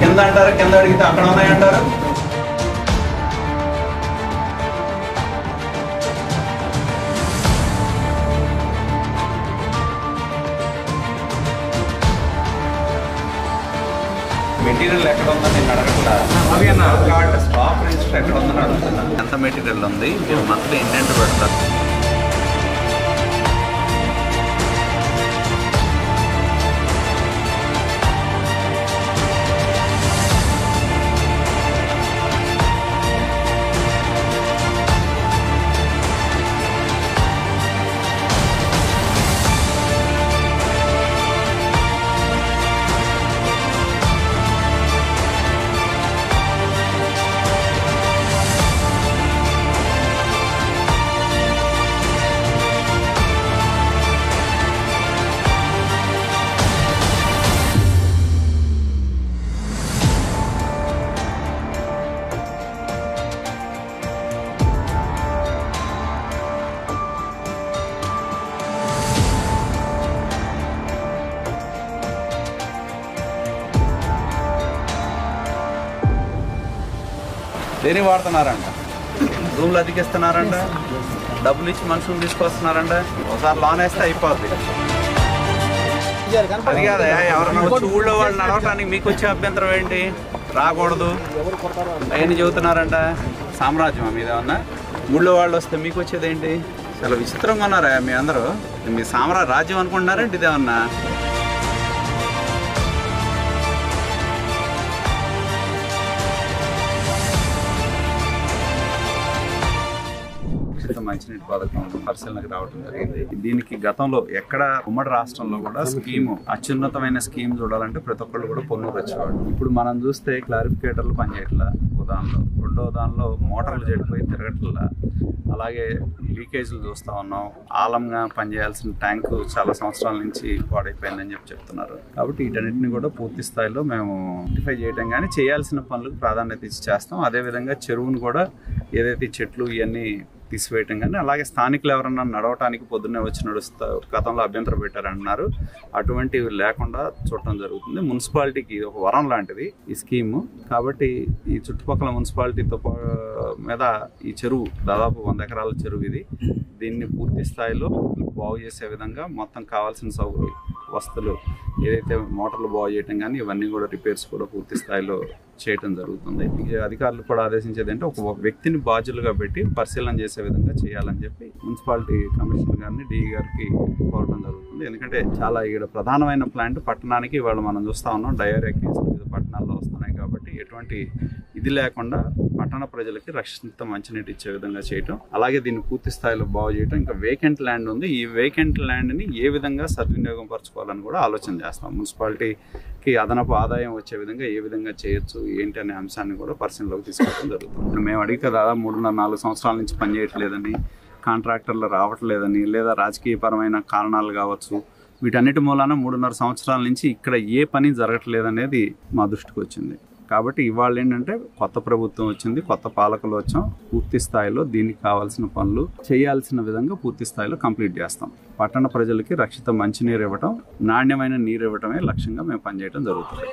కింద అంటారు, కింద అడిగితే అక్కడ ఉన్నాయంటారు. మెటీరియల్ ఎక్కడ ఉందని నేను అడగట్లా, స్టాక్ రిజిస్టర్ ఎక్కడ ఉందని అడుగుతున్నా. ఎంత మెటీరియల్ ఉంది, మీరు మంత్లీ ఇంటెంట్ పెడతారు. దేని వాడుతున్నారంట, రూమ్లు అతికిస్తున్నారంట, డబ్బులు ఇచ్చి మనుషులు తీసుకొస్తున్నారంట. ఒకసారి లోన్ వేస్తే అయిపోద్ది. అది కాదా, ఎవరైనా వచ్చి ఊళ్ళో వాళ్ళు నడవటానికి మీకు వచ్చే అభ్యంతరం ఏంటి? రాకూడదు అవన్నీ చెబుతున్నారంట. సామ్రాజ్యం మీద ఏమన్నా ఊళ్ళో వాళ్ళు వస్తే మీకు వచ్చేది ఏంటి? చాలా విచిత్రంగా ఉన్నారా మీ అందరూ? మీ రాజ్యం అనుకుంటున్నారంటే ఇదేమన్నా? మంచినీటి పథకం పరిశీలనకు రావడం జరిగింది. దీనికి గతంలో ఎక్కడ ఉమ్మడి రాష్ట్రంలో కూడా స్కీము, అత్యున్నతమైన స్కీమ్ చూడాలంటే ప్రతి ఒక్కళ్ళు కూడా పొన్నూరు వచ్చేవాడు. ఇప్పుడు మనం చూస్తే క్లారిఫికేటర్లు పనిచేయట్లా ఉదాహరణలో, రెండో దానిలో మోటార్లు చెడిపోయి తిరగట్లా, అలాగే లీకేజ్లు చూస్తూ ఉన్నాం. ఆలంగా పనిచేయాల్సిన ట్యాంకు చాలా సంవత్సరాల నుంచి పాడైపోయిందని చెప్తున్నారు. కాబట్టి వీటన్నిటిని కూడా పూర్తి స్థాయిలో మేము ఐడెంటిఫై చేయడం కానీ చేయాల్సిన పనులకు ప్రాధాన్యత ఇచ్చి చేస్తాం. అదేవిధంగా చెరువును కూడా ఏదైతే చెట్లు ఇవన్నీ తీసివేయటం కానీ, అలాగే స్థానికులు ఎవరన్నా నడవటానికి పొద్దున్నే వచ్చి గతంలో అభ్యంతరం పెట్టారంటున్నారు, అటువంటివి లేకుండా చూడటం జరుగుతుంది. మున్సిపాలిటీకి ఇది ఒక వరం లాంటిది ఈ స్కీము. కాబట్టి ఈ చుట్టుపక్కల మున్సిపాలిటీతో మీద ఈ చెరువు దాదాపు 100 ఎకరాల చెరువు ఇది. దీన్ని పూర్తి స్థాయిలో బాగు చేసే విధంగా మొత్తం కావాల్సిన సౌకర్యం, వస్తువులు, ఏదైతే మోటార్లు బాగు చేయటం కానీ ఇవన్నీ కూడా రిపేర్స్ కూడా పూర్తి స్థాయిలో చేయటం జరుగుతుంది. అధికారులు కూడా ఆదేశించేది అంటే ఒక వ్యక్తిని బాధ్యులుగా పెట్టి పరిశీలన చేసే విధంగా చేయాలని చెప్పి మున్సిపాలిటీ కమిషనర్ గారిని, డిఈ గారికి కోరడం జరుగుతుంది. ఎందుకంటే చాలా ఇక్కడ ప్రధానమైన ప్లాంట్ పట్టణానికి ఇవాళ మనం చూస్తా ఉన్నాం, డయేరియా కేసులు వివిధ పట్టణాల్లో వస్తున్నాయి. కాబట్టి ఎటువంటి ఇది లేకుండా పట్టణ ప్రజలకి రక్షిత మంచినీటి ఇచ్చే విధంగా చేయటం, అలాగే దీన్ని పూర్తి స్థాయిలో బాగు చేయటం. ఇంకా వేకెంట్ ల్యాండ్ ఉంది, ఈ వేకెంట్ ల్యాండ్ని ఏ విధంగా సద్వినియోగం పరచుకోవాలని కూడా ఆలోచన చేస్తాం. మున్సిపాలిటీకి అదనపు ఆదాయం వచ్చే విధంగా ఏ విధంగా చేయొచ్చు ఏంటి అనే అంశాన్ని కూడా పరిశీలనలోకి తీసుకోవడం జరుగుతుంది. మేము అడిగితే దాదాపు 3.5-4 సంవత్సరాల నుంచి పనిచేయట్లేదని, కాంట్రాక్టర్లు రావట్లేదని, లేదా రాజకీయపరమైన కారణాలు కావచ్చు, వీటన్నిటి మూలాన 3.5 సంవత్సరాల నుంచి ఇక్కడ ఏ పని జరగట్లేదనేది మా దృష్టికి వచ్చింది. కాబట్టి ఇవాళ ఏంటంటే కొత్త ప్రభుత్వం వచ్చింది, కొత్త పాలకులు వచ్చాం, పూర్తి స్థాయిలో దీనికి కావాల్సిన పనులు చేయాల్సిన విధంగా పూర్తి స్థాయిలో కంప్లీట్ చేస్తాం. పట్టణ ప్రజలకి రక్షిత మంచినీరు ఇవ్వటం, నాణ్యమైన నీరు ఇవ్వటమే లక్ష్యంగా మేము పనిచేయడం జరుగుతుంది.